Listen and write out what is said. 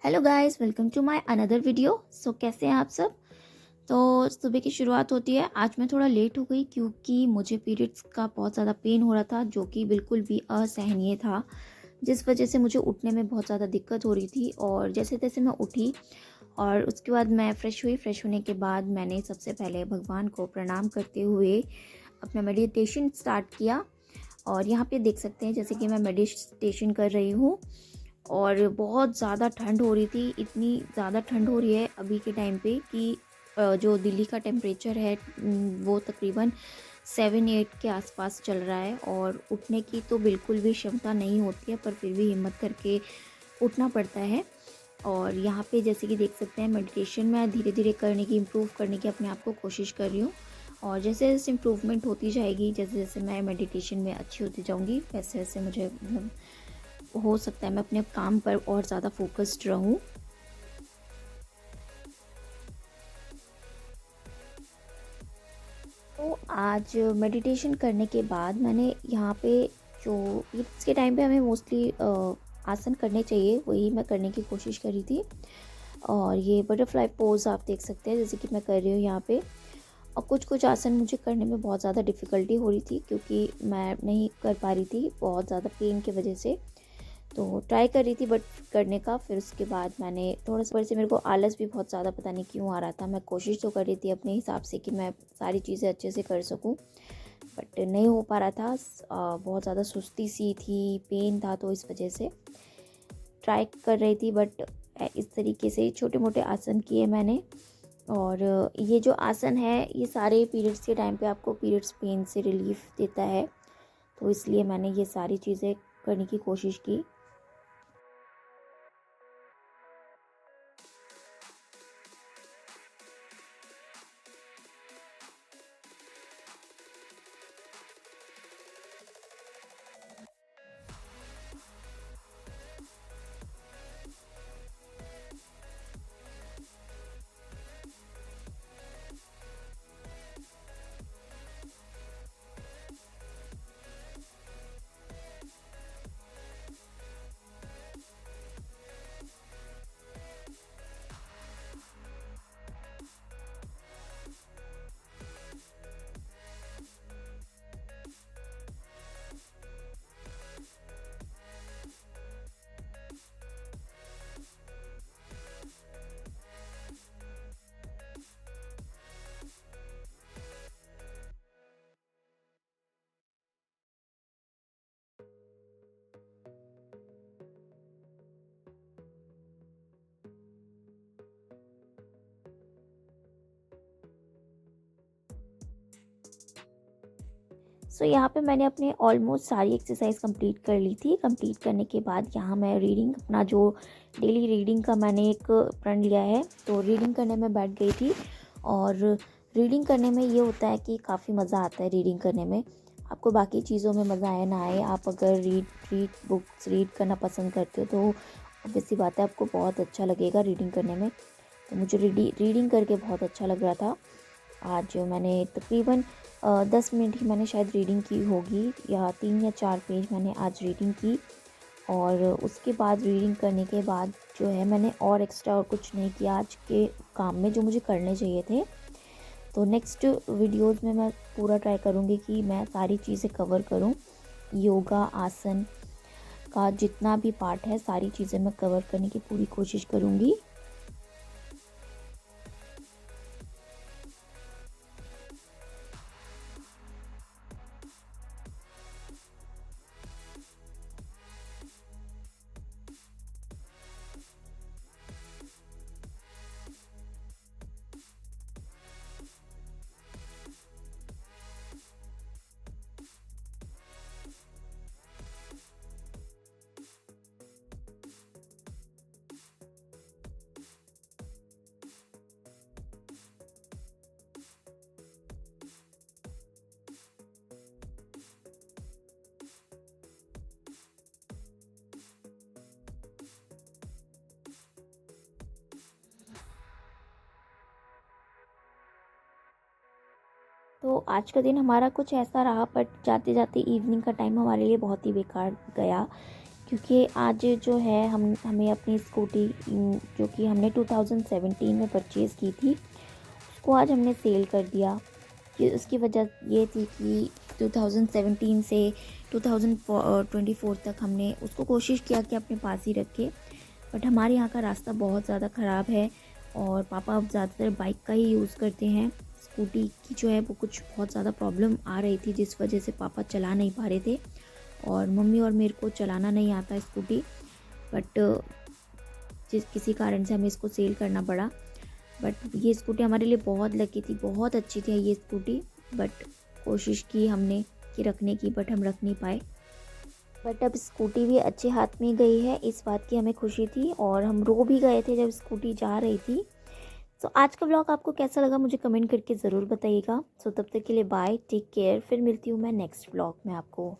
Hello guys, welcome to my another video. कैसे हैं आप सब। तो सुबह की शुरुआत होती है। आज मैं थोड़ा लेट हो गई क्योंकि मुझे पीरियड्स का बहुत ज़्यादा पेन हो रहा था, जो कि बिल्कुल भी असहनीय था, जिस वजह से मुझे उठने में बहुत ज़्यादा दिक्कत हो रही थी। और जैसे तैसे मैं उठी और उसके बाद मैं फ़्रेश हुई। फ़्रेश होने के बाद मैंने सबसे पहले भगवान को प्रणाम करते हुए अपना मेडिटेशन स्टार्ट किया। और यहाँ पे देख सकते हैं जैसे कि मैं मेडिटेशन कर रही हूँ और बहुत ज़्यादा ठंड हो रही थी। इतनी ज़्यादा ठंड हो रही है अभी के टाइम पे कि जो दिल्ली का टेम्परेचर है वो तकरीबन 7-8 के आसपास चल रहा है। और उठने की तो बिल्कुल भी क्षमता नहीं होती है, पर फिर भी हिम्मत करके उठना पड़ता है। और यहाँ पे जैसे कि देख सकते हैं मेडिटेशन मैं धीरे धीरे करने की, इम्प्रूव करने की अपने आप को कोशिश कर रही हूँ। और जैसे जैसे इम्प्रूवमेंट होती जाएगी, जैसे जैसे मैं मेडिटेशन में अच्छी होती जाऊँगी, वैसे वैसे मुझे मतलब हो सकता है मैं अपने काम पर और ज़्यादा फोकस्ड रहूँ। तो आज मेडिटेशन करने के बाद मैंने यहाँ पे जो पीरियड्स के टाइम पे हमें मोस्टली आसन करने चाहिए, वही मैं करने की कोशिश करी थी। और ये बटरफ्लाई पोज आप देख सकते हैं जैसे कि मैं कर रही हूँ यहाँ पे। और कुछ कुछ आसन मुझे करने में बहुत ज़्यादा डिफ़िकल्टी हो रही थी क्योंकि मैं नहीं कर पा रही थी बहुत ज़्यादा पेन की वजह से। तो ट्राई कर रही थी बट करने का, फिर उसके बाद मैंने थोड़ा सा, ऊपर से मेरे को आलस भी बहुत ज़्यादा पता नहीं क्यों आ रहा था। मैं कोशिश तो कर रही थी अपने हिसाब से कि मैं सारी चीज़ें अच्छे से कर सकूं, बट नहीं हो पा रहा था। बहुत ज़्यादा सुस्ती सी थी, पेन था, तो इस वजह से ट्राई कर रही थी। बट इस तरीके से छोटे मोटे आसन किए मैंने। और ये जो आसन है ये सारे पीरियड्स के टाइम पे आपको पीरियड्स पेन से रिलीफ देता है, तो इसलिए मैंने ये सारी चीज़ें करने की कोशिश की। यहाँ पे मैंने अपने ऑलमोस्ट सारी एक्सरसाइज कंप्लीट कर ली थी। कंप्लीट करने के बाद यहाँ मैं रीडिंग, अपना जो डेली रीडिंग का मैंने एक प्रण लिया है, तो रीडिंग करने में बैठ गई थी। और रीडिंग करने में ये होता है कि काफ़ी मज़ा आता है रीडिंग करने में। आपको बाकी चीज़ों में मज़ा आए ना आए, आप अगर रीड बुक्स रीड करना पसंद करते हो तो ऑब्वियसली बात है आपको बहुत अच्छा लगेगा रीडिंग करने में। तो मुझे रीडिंग करके बहुत अच्छा लग रहा था। आज मैंने तकरीबन 10 मिनट ही मैंने शायद रीडिंग की होगी, या 3 या 4 पेज मैंने आज रीडिंग की। और उसके बाद रीडिंग करने के बाद जो है मैंने और एक्स्ट्रा और कुछ नहीं किया आज के काम में जो मुझे करने चाहिए थे। तो नेक्स्ट वीडियोस में मैं पूरा ट्राई करूँगी कि मैं सारी चीज़ें कवर करूँ। योगा आसन का जितना भी पार्ट है सारी चीज़ें मैं कवर करने की पूरी कोशिश करूँगी। तो आज का दिन हमारा कुछ ऐसा रहा, बट जाते जाते इवनिंग का टाइम हमारे लिए बहुत ही बेकार गया क्योंकि आज जो है हमें अपनी स्कूटी जो कि हमने 2017 में परचेज़ की थी, उसको आज हमने सेल कर दिया। कि उसकी वजह ये थी कि 2017 से 2024 तक हमने उसको कोशिश किया कि अपने पास ही रखें, बट हमारे यहाँ का रास्ता बहुत ज़्यादा ख़राब है और पापा अब ज़्यादातर बाइक का ही यूज़ करते हैं। स्कूटी की जो है वो कुछ बहुत ज़्यादा प्रॉब्लम आ रही थी, जिस वजह से पापा चला नहीं पा रहे थे और मम्मी और मेरे को चलाना नहीं आता स्कूटी, बट जिस किसी कारण से हमें इसको सेल करना पड़ा। बट ये स्कूटी हमारे लिए बहुत लकी थी, बहुत अच्छी थी ये स्कूटी, बट कोशिश की हमने कि रखने की, बट हम रख नहीं पाए। बट अब स्कूटी भी अच्छे हाथ में गई है, इस बात की हमें खुशी थी और हम रो भी गए थे जब स्कूटी जा रही थी। सो आज का व्लॉग आपको कैसा लगा मुझे कमेंट करके ज़रूर बताइएगा। सो तब तक के लिए बाय, टेक केयर, फिर मिलती हूँ मैं नेक्स्ट व्लॉग में आपको।